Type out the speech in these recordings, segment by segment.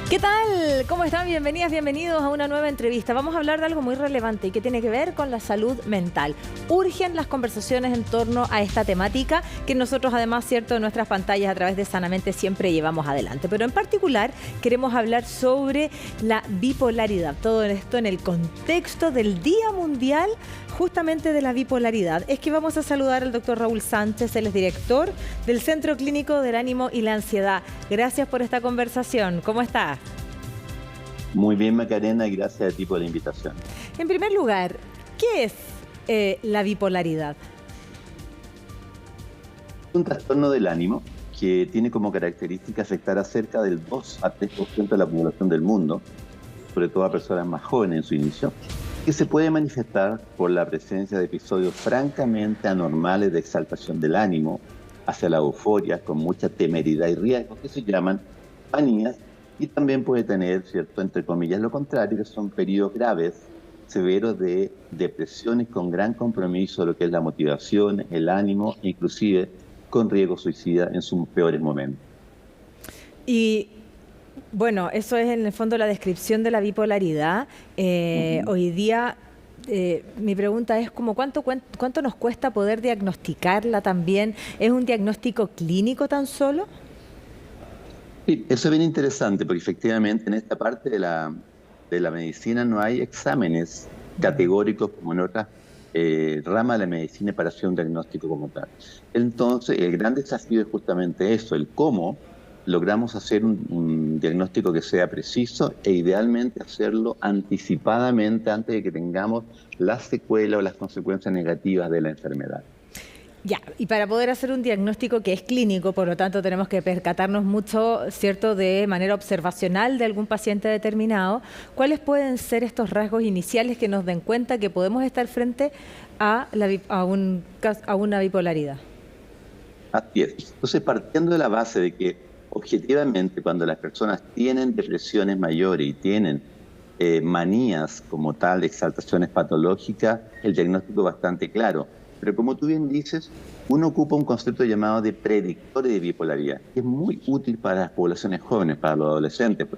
¿Qué tal? ¿Cómo están? Bienvenidas, bienvenidos a una nueva entrevista. Vamos a hablar de algo muy relevante y que tiene que ver con la salud mental. Urgen las conversaciones en torno a esta temática que nosotros además, cierto, en nuestras pantallas a través de Sanamente siempre llevamos adelante. Pero en particular queremos hablar sobre la bipolaridad. Todo esto en el contexto del Día Mundial justamente de la bipolaridad. Es que vamos a saludar al doctor Raúl Sánchez, él es director del Centro Clínico del Ánimo y la Ansiedad. Gracias por esta conversación. ¿Cómo está? Muy bien, Macarena, y gracias a ti por la invitación. En primer lugar, ¿qué es la bipolaridad? Es un trastorno del ánimo que tiene como característica afectar a cerca del 2 a 3% de la población del mundo, sobre todo a personas más jóvenes en su inicio, que se puede manifestar por la presencia de episodios francamente anormales de exaltación del ánimo hacia la euforia, con mucha temeridad y riesgo, que se llaman manías, y también puede tener, cierto, entre comillas, lo contrario, que son periodos graves, severos de depresiones con gran compromiso de lo que es la motivación, el ánimo, inclusive con riesgo suicida en sus peores momentos. Y bueno, eso es en el fondo la descripción de la bipolaridad. Hoy día mi pregunta es como ¿cuánto nos cuesta poder diagnosticarla también? ¿Es un diagnóstico clínico tan solo? Sí, eso es bien interesante porque efectivamente en esta parte de la medicina no hay exámenes categóricos como en otras ramas de la medicina para hacer un diagnóstico como tal. Entonces el gran desafío es justamente eso, el cómo logramos hacer un diagnóstico que sea preciso e idealmente hacerlo anticipadamente antes de que tengamos las secuelas o las consecuencias negativas de la enfermedad. Ya, y para poder hacer un diagnóstico que es clínico, por lo tanto tenemos que percatarnos mucho, ¿cierto?, de manera observacional de algún paciente determinado, ¿cuáles pueden ser estos rasgos iniciales que nos den cuenta que podemos estar frente a una bipolaridad? Así es. Entonces, partiendo de la base de que objetivamente cuando las personas tienen depresiones mayores y tienen manías como tal, exaltaciones patológicas, el diagnóstico es bastante claro. Pero como tú bien dices, uno ocupa un concepto llamado de predictores de bipolaridad, que es muy útil para las poblaciones jóvenes, para los adolescentes.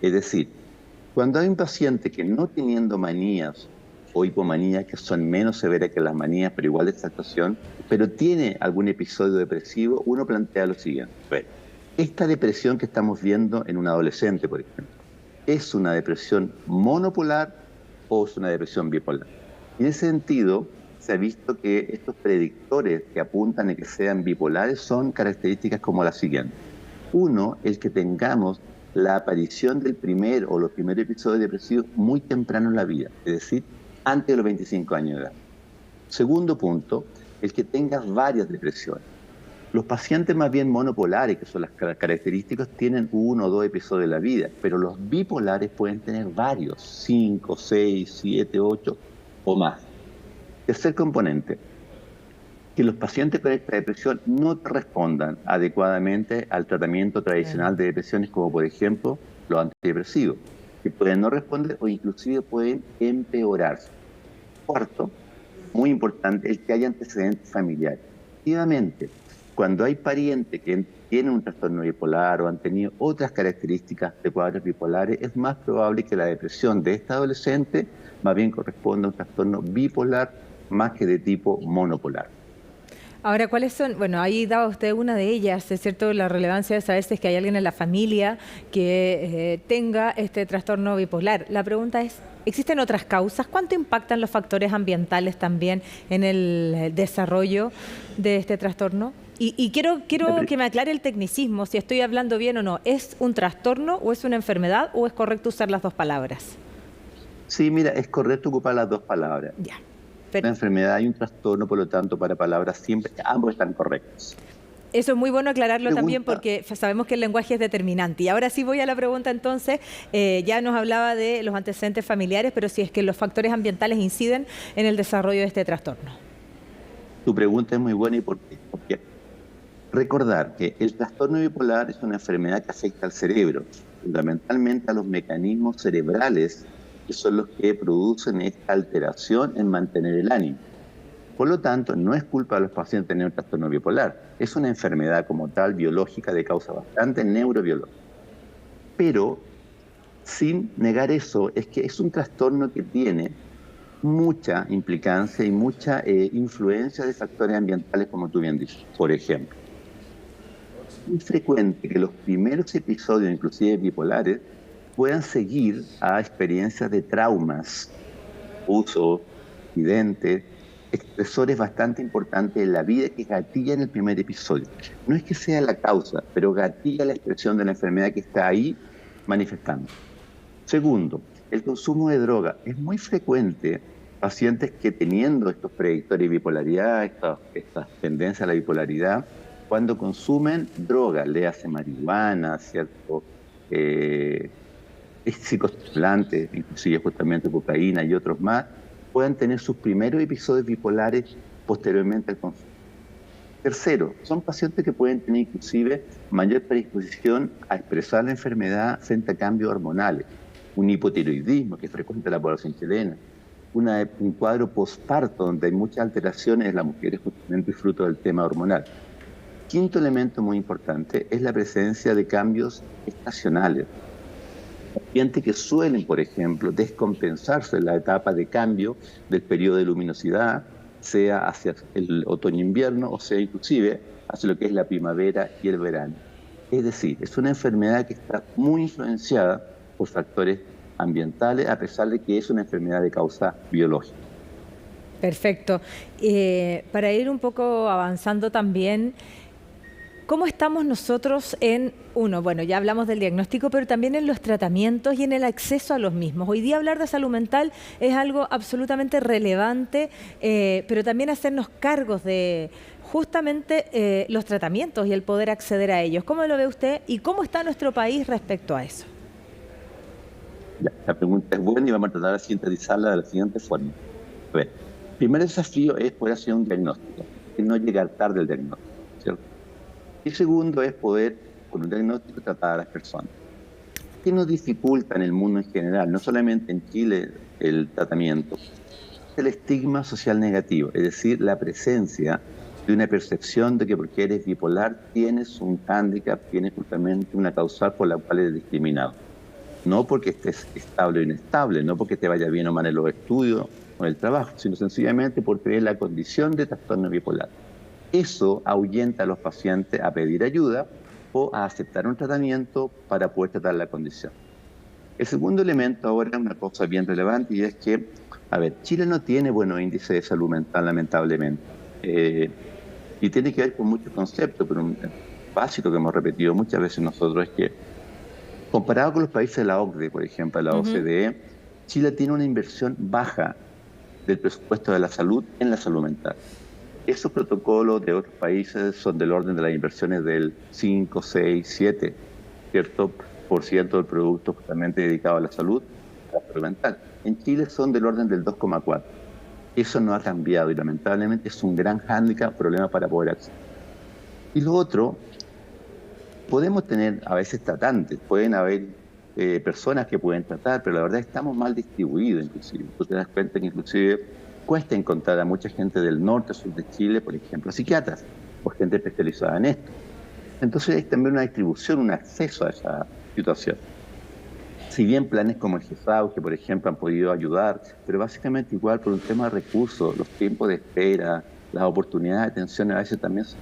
Es decir, cuando hay un paciente que no teniendo manías o hipomanías que son menos severas que las manías, pero igual de exaltación, pero tiene algún episodio depresivo, uno plantea lo siguiente. Bueno, esta depresión que estamos viendo en un adolescente, por ejemplo, ¿es una depresión monopolar o es una depresión bipolar? En ese sentido, se ha visto que estos predictores que apuntan a que sean bipolares son características como las siguientes. Uno, el que tengamos la aparición del primer o los primeros episodios depresivos muy temprano en la vida, es decir, antes de los 25 años de edad. Segundo punto, el que tenga varias depresiones. Los pacientes más bien monopolares, que son las características, tienen 1 o 2 episodios de la vida, pero los bipolares pueden tener varios, 5, 6, 7, 8 o más. Tercer componente, que los pacientes con esta depresión no respondan adecuadamente al tratamiento tradicional de depresiones, como por ejemplo los antidepresivos, que pueden no responder o inclusive pueden empeorarse. Cuarto, muy importante, el que haya antecedentes familiares. Efectivamente, cuando hay parientes que tienen un trastorno bipolar o han tenido otras características de cuadros bipolares, es más probable que la depresión de esta adolescente más bien corresponda a un trastorno bipolar más que de tipo monopolar. Ahora, ¿cuáles son? Bueno, ahí daba usted una de ellas, es cierto, la relevancia de saber si es que hay alguien en la familia que tenga este trastorno bipolar. La pregunta es, ¿existen otras causas? ¿Cuánto impactan los factores ambientales también en el desarrollo de este trastorno? Y quiero que me aclare el tecnicismo, si estoy hablando bien o no. ¿Es un trastorno o es una enfermedad o es correcto usar las dos palabras? Sí, mira, es correcto ocupar las dos palabras. Ya. Una enfermedad y un trastorno, por lo tanto, para palabras siempre, ambos están correctos. Eso es muy bueno aclararlo también porque sabemos que el lenguaje es determinante. Y ahora sí voy a la pregunta entonces, ya nos hablaba de los antecedentes familiares, pero si es que los factores ambientales inciden en el desarrollo de este trastorno. Tu pregunta es muy buena, ¿y por qué? Porque recordar que el trastorno bipolar es una enfermedad que afecta al cerebro, fundamentalmente a los mecanismos cerebrales que son los que producen esta alteración en mantener el ánimo. Por lo tanto, no es culpa de los pacientes tener un trastorno bipolar, es una enfermedad como tal biológica de causa bastante neurobiológica. Pero sin negar eso, es que es un trastorno que tiene mucha implicancia y mucha influencia de factores ambientales, como tú bien dices. Por ejemplo, es muy frecuente que los primeros episodios, inclusive bipolares, puedan seguir a experiencias de traumas, uso, accidentes, expresores bastante importantes en la vida que gatillan el primer episodio. No es que sea la causa, pero gatilla la expresión de la enfermedad que está ahí manifestando. Segundo, el consumo de droga. Es muy frecuente pacientes que teniendo estos predictores de bipolaridad, estas tendencias a la bipolaridad, cuando consumen droga, le hace marihuana, ¿cierto? Psicoestimulantes, inclusive justamente cocaína y otros más, puedan tener sus primeros episodios bipolares posteriormente al consumo. Tercero, son pacientes que pueden tener inclusive mayor predisposición a expresar la enfermedad frente a cambios hormonales, un hipotiroidismo que es frecuente en la población chilena, un cuadro posparto donde hay muchas alteraciones en las mujeres justamente fruto del tema hormonal. Quinto elemento muy importante es la presencia de cambios estacionales. Pacientes que suelen, por ejemplo, descompensarse en la etapa de cambio del periodo de luminosidad, sea hacia el otoño-invierno o sea inclusive hacia lo que es la primavera y el verano. Es decir, es una enfermedad que está muy influenciada por factores ambientales, a pesar de que es una enfermedad de causa biológica. Perfecto. Para ir un poco avanzando también, ¿cómo estamos nosotros bueno, ya hablamos del diagnóstico, pero también en los tratamientos y en el acceso a los mismos? Hoy día hablar de salud mental es algo absolutamente relevante, pero también hacernos cargos de justamente los tratamientos y el poder acceder a ellos. ¿Cómo lo ve usted y cómo está nuestro país respecto a eso? La pregunta es buena y vamos a tratar de sintetizarla de la siguiente forma. A ver, el primer desafío es poder hacer un diagnóstico, y no llegar tarde al diagnóstico, ¿cierto? Y segundo es poder, con un diagnóstico, tratar a las personas. ¿Qué nos dificulta en el mundo en general, no solamente en Chile, el tratamiento? Es el estigma social negativo, es decir, la presencia de una percepción de que porque eres bipolar tienes un hándicap, tienes justamente una causal por la cual eres discriminado. No porque estés estable o inestable, no porque te vaya bien o mal en los estudios o en el trabajo, sino sencillamente por tener la condición de trastorno bipolar. Eso ahuyenta a los pacientes a pedir ayuda o a aceptar un tratamiento para poder tratar la condición. El segundo elemento ahora es una cosa bien relevante y es que, Chile no tiene buenos índices de salud mental, lamentablemente. Y tiene que ver con muchos conceptos, pero un básico que hemos repetido muchas veces nosotros es que, comparado con los países de la OCDE, por ejemplo, la OCDE, Chile tiene una inversión baja del presupuesto de la salud en la salud mental. Esos protocolos de otros países son del orden de las inversiones del 5, 6, 7, ¿cierto? por ciento del producto justamente dedicado a la salud mental. En Chile son del orden del 2,4. Eso no ha cambiado y lamentablemente es un gran hándicap, problema para poder acceder. Y lo otro, podemos tener a veces tratantes, pueden haber personas que pueden tratar, pero la verdad estamos mal distribuidos inclusive. Tú te das cuenta que inclusive cuesta encontrar a mucha gente del norte, sur de Chile, por ejemplo, psiquiatras o gente especializada en esto. Entonces hay también una distribución, un acceso a esa situación. Si bien planes como el GESAU, que por ejemplo han podido ayudar, pero básicamente igual por un tema de recursos, los tiempos de espera, las oportunidades de atención a veces también son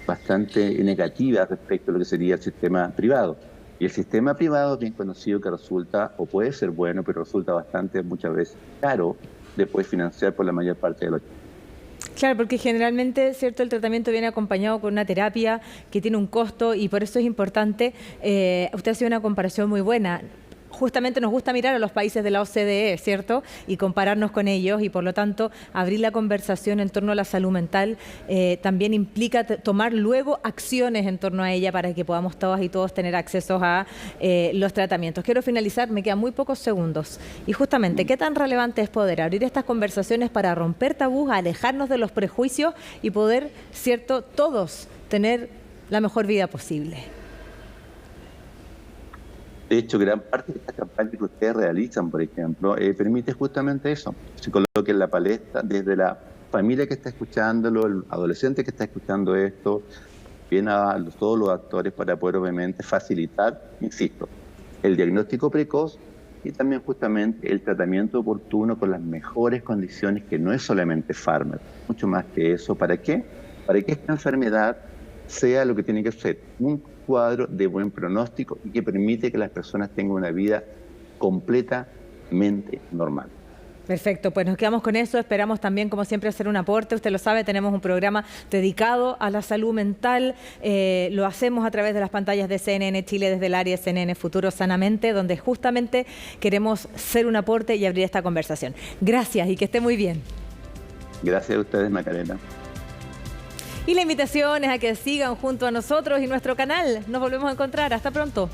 bastante negativas respecto a lo que sería el sistema privado. Y el sistema privado es bien conocido que resulta, o puede ser bueno, pero resulta muchas veces caro de poder financiar por la mayor parte de los. Claro, porque generalmente, ¿cierto?, el tratamiento viene acompañado con una terapia que tiene un costo y por eso es importante. Usted ha sido una comparación muy buena. Justamente nos gusta mirar a los países de la OCDE, ¿cierto?, y compararnos con ellos, y por lo tanto abrir la conversación en torno a la salud mental también implica tomar luego acciones en torno a ella para que podamos todas y todos tener acceso a los tratamientos. Quiero finalizar, me quedan muy pocos segundos, y justamente, ¿qué tan relevante es poder abrir estas conversaciones para romper tabús, alejarnos de los prejuicios y poder, ¿cierto?, todos tener la mejor vida posible? De hecho, gran parte de esta campaña que ustedes realizan, por ejemplo, permite justamente eso. Se coloque en la palestra desde la familia que está escuchándolo, el adolescente que está escuchando esto, bien a todos los actores para poder obviamente facilitar, insisto, el diagnóstico precoz y también justamente el tratamiento oportuno con las mejores condiciones, que no es solamente fármaco, mucho más que eso. ¿Para qué? Para que esta enfermedad sea lo que tiene que ser, un cuadro de buen pronóstico y que permite que las personas tengan una vida completamente normal. Perfecto, pues nos quedamos con eso. Esperamos también, como siempre, hacer un aporte. Usted lo sabe, tenemos un programa dedicado a la salud mental. Lo hacemos a través de las pantallas de CNN Chile desde el área de CNN Futuro Sanamente, donde justamente queremos ser un aporte y abrir esta conversación. Gracias y que esté muy bien. Gracias a ustedes, Macarena. Y la invitación es a que sigan junto a nosotros y nuestro canal. Nos volvemos a encontrar. Hasta pronto.